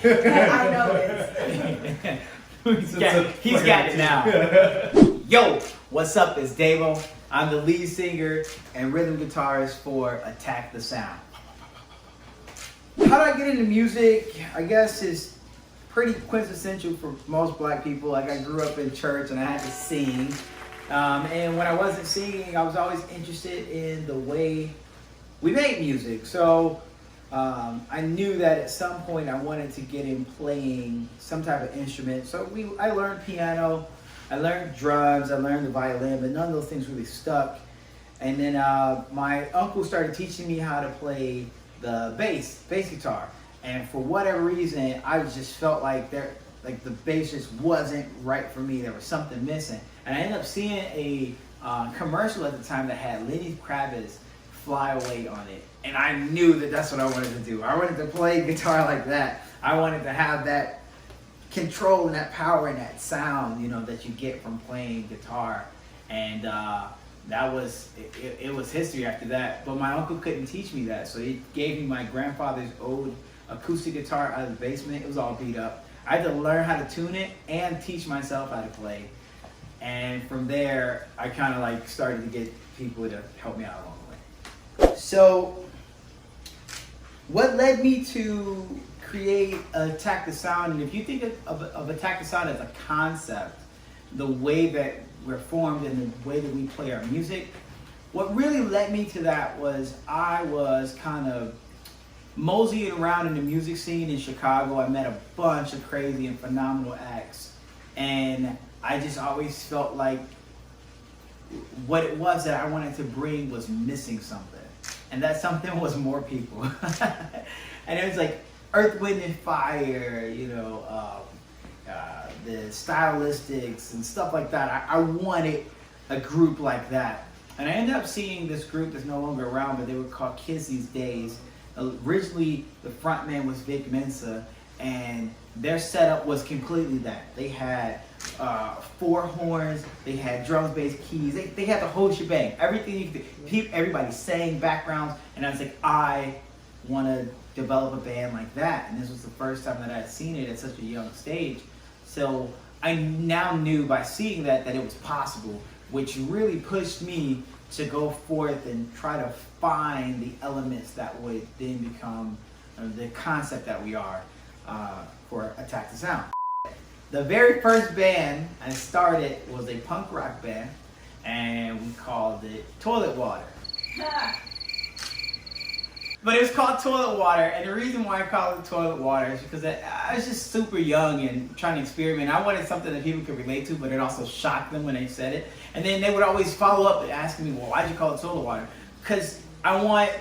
I know he's got it now. Yo, what's up? It's Davo. I'm the lead singer and rhythm guitarist for Attack the Sound. How did I get into music? I guess it's pretty quintessential for most black people. Like, I grew up in church and I had to sing. And when I wasn't singing, I was always interested in the way we made music. So I knew that at some point I wanted to get in playing some type of instrument. So I learned piano, I learned drums, I learned the violin, but none of those things really stuck. And then my uncle started teaching me how to play the bass guitar. And for whatever reason, I just felt like the bass just wasn't right for me. There was something missing. And I ended up seeing a commercial at the time that had Lenny Kravitz Fly Away on it. And I knew that that's what I wanted to do. I wanted to play guitar like that. I wanted to have that control and that power and that sound, you know, that you get from playing guitar. And that was, it was history after that. But my uncle couldn't teach me that. So he gave me my grandfather's old acoustic guitar out of the basement. It was all beat up. I had to learn how to tune it and teach myself how to play. And from there, I kind of like started to get people to help me out along the way. So what led me to create Attack the Sound, and if you think of Attack the Sound as a concept, the way that we're formed and the way that we play our music, what really led me to that was I was kind of moseying around in the music scene in Chicago. I met a bunch of crazy and phenomenal acts, and I just always felt like what it was that I wanted to bring was missing something. And that something was more people. And it was like Earth, Wind, and Fire, you know, the stylistics and stuff like that. I wanted a group like that. And I ended up seeing this group that's no longer around, but they were called Kids These Days. Originally, the front man was Vic Mensa, and their setup was completely that. They had 4 horns, they had drums, bass, keys, they had the whole shebang. Everything you could, everybody sang, backgrounds, and I was like, I want to develop a band like that. And this was the first time that I had seen it at such a young stage. So I now knew by seeing that it was possible, which really pushed me to go forth and try to find the elements that would then become the concept that we are for Attack the Sound. The very first band I started was a punk rock band, and we called it Toilet Water. But it was called Toilet Water, and the reason why I called it Toilet Water is because I was just super young and trying to experiment. I wanted something that people could relate to, but it also shocked them when they said it. And then they would always follow up asking me, well, why'd you call it Toilet Water? Because I want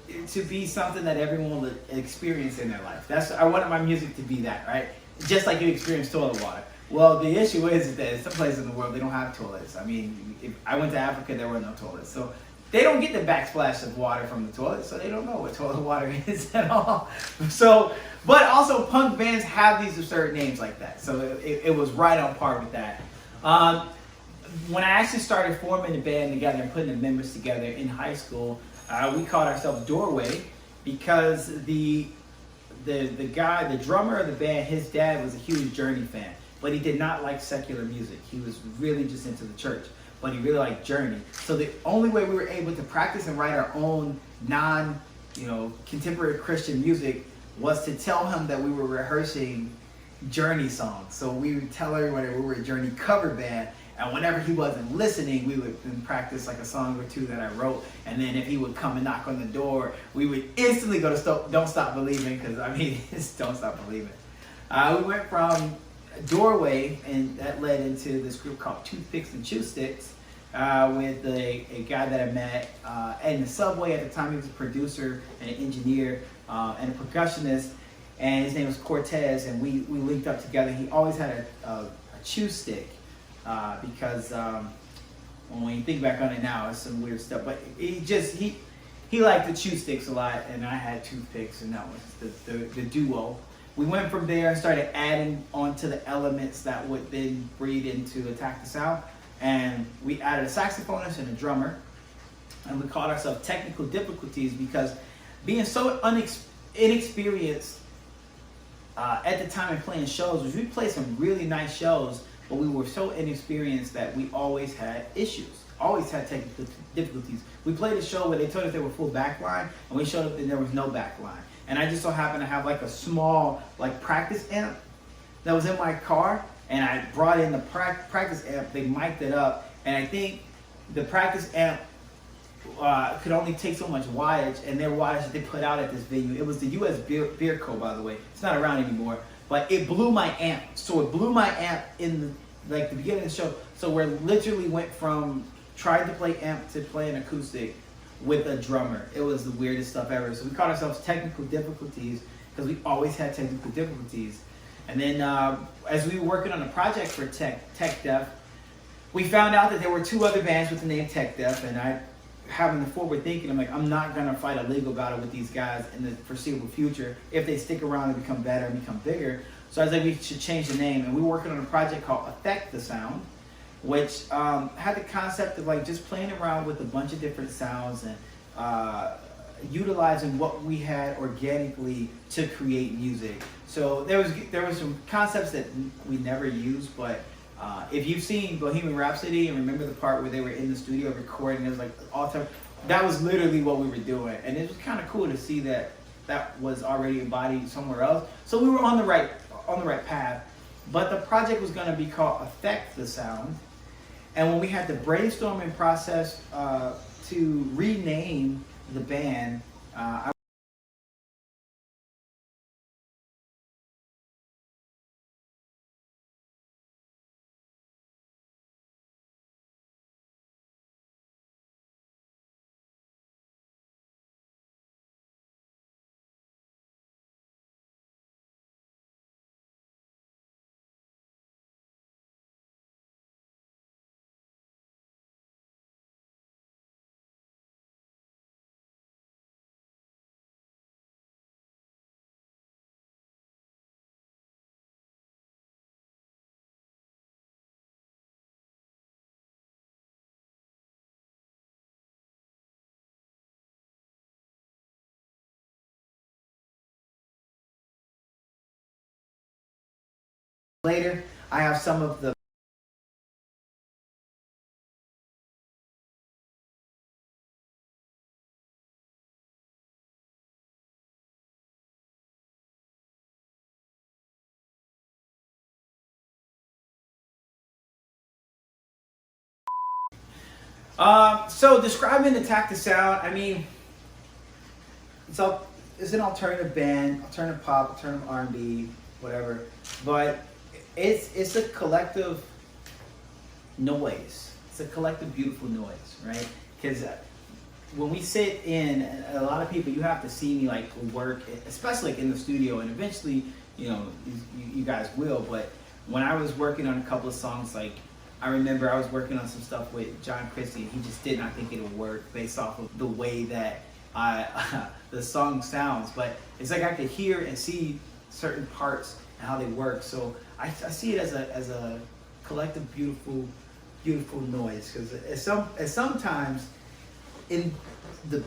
it to be something that everyone will experience in their life. I wanted my music to be that, right? Just like you experience toilet water. Well, the issue is that in some places in the world, they don't have toilets. I mean, if I went to Africa, there were no toilets. So they don't get the backsplash of water from the toilet, so they don't know what toilet water is at all. So, but also punk bands have these absurd names like that. So it was right on par with that. When I actually started forming the band together and putting the members together in high school, we called ourselves Doorway because the guy, the drummer of the band, his dad was a huge Journey fan, but he did not like secular music. He was really just into the church, but he really liked Journey. So the only way we were able to practice and write our own contemporary Christian music was to tell him that we were rehearsing Journey songs. So we would tell everyone that we were a Journey cover band, and whenever he wasn't listening, we would then practice like a song or two that I wrote. And then if he would come and knock on the door, we would instantly go to Don't Stop Believing, because I mean, it's Don't Stop Believing. We went from Doorway, and that led into this group called Toothpicks and Chew Sticks with a guy that I met in the subway. At the time, he was a producer and an engineer and a percussionist, and his name was Cortez, and we linked up together. He always had a chew stick. Because when you think back on it now, it's some weird stuff. But he liked the chew sticks a lot, and I had toothpicks, and that was the duo. We went from there and started adding onto the elements that would then breed into Attack the Sound. And we added a saxophonist and a drummer, and we called ourselves Technical Difficulties because being so inexperienced at the time of playing shows was we played some really nice shows, but we were so inexperienced that we always had issues, always had technical difficulties. We played a show where they told us there were full backline, and we showed up and there was no backline. And I just so happened to have like a small like practice amp that was in my car, and I brought in the practice amp. They mic'd it up, and I think the practice amp could only take so much wattage, and their wattage that they put out at this venue, it was the US Beer Co, by the way. It's not around anymore, but it blew my amp. So it blew my amp in the beginning of the show. So we literally went from trying to play amp to playing acoustic with a drummer. It was the weirdest stuff ever. So we caught ourselves technical difficulties because we always had technical difficulties. And then as we were working on a project for Tech Def, we found out that there were 2 other bands with the name Tech Def, and I, having the forward thinking, I'm like, I'm not gonna fight a legal battle with these guys in the foreseeable future if they stick around and become better and become bigger. So I was like, we should change the name, and we were working on a project called Affect the Sound, which had the concept of like just playing around with a bunch of different sounds and utilizing what we had organically to create music. So there was some concepts that we never used, but if you've seen Bohemian Rhapsody and remember the part where they were in the studio recording, it was like all time. That was literally what we were doing, and it was kind of cool to see that that was already embodied somewhere else. So we were on the right path. But the project was going to be called Affect the Sound, and when we had the brainstorming process to rename the band, later I have some of the so describing Attack the Sound, I mean, it's an alternative band, alternative pop, alternative R&B, whatever. But it's a collective noise. It's a collective beautiful noise, right? Because when we sit in, a lot of people, you have to see me like work, especially like in the studio, and eventually, you know, you guys will. But when I was working on a couple of songs, like I remember I was working on some stuff with John Christie, and he just did not think it would work based off of the way that the song sounds. But it's like I could hear and see certain parts and how they work. So I see it as a collective beautiful noise, because sometimes in the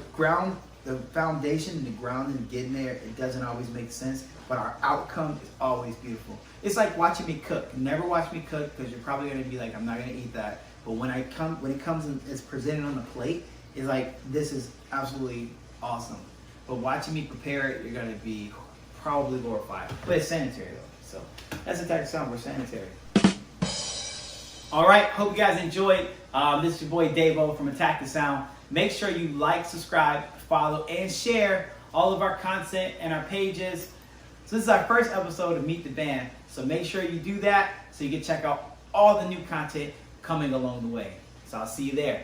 foundation and the ground and getting there, it doesn't always make sense, but our outcome is always beautiful. It's like watching me cook. Never watch me cook, because you're probably gonna be like, I'm not gonna eat that. But when it comes and it's presented on the plate, it's like, this is absolutely awesome. But watching me prepare it, you're gonna be probably glorified. But it's sanitary though. So that's the type of sound. We're sanitary. All right, hope you guys enjoyed. This is your boy Davo from Attack the Sound. Make sure you like, subscribe, follow, and share all of our content and our pages. So this is our first episode of Meet the Band. So make sure you do that so you can check out all the new content coming along the way. So I'll see you there.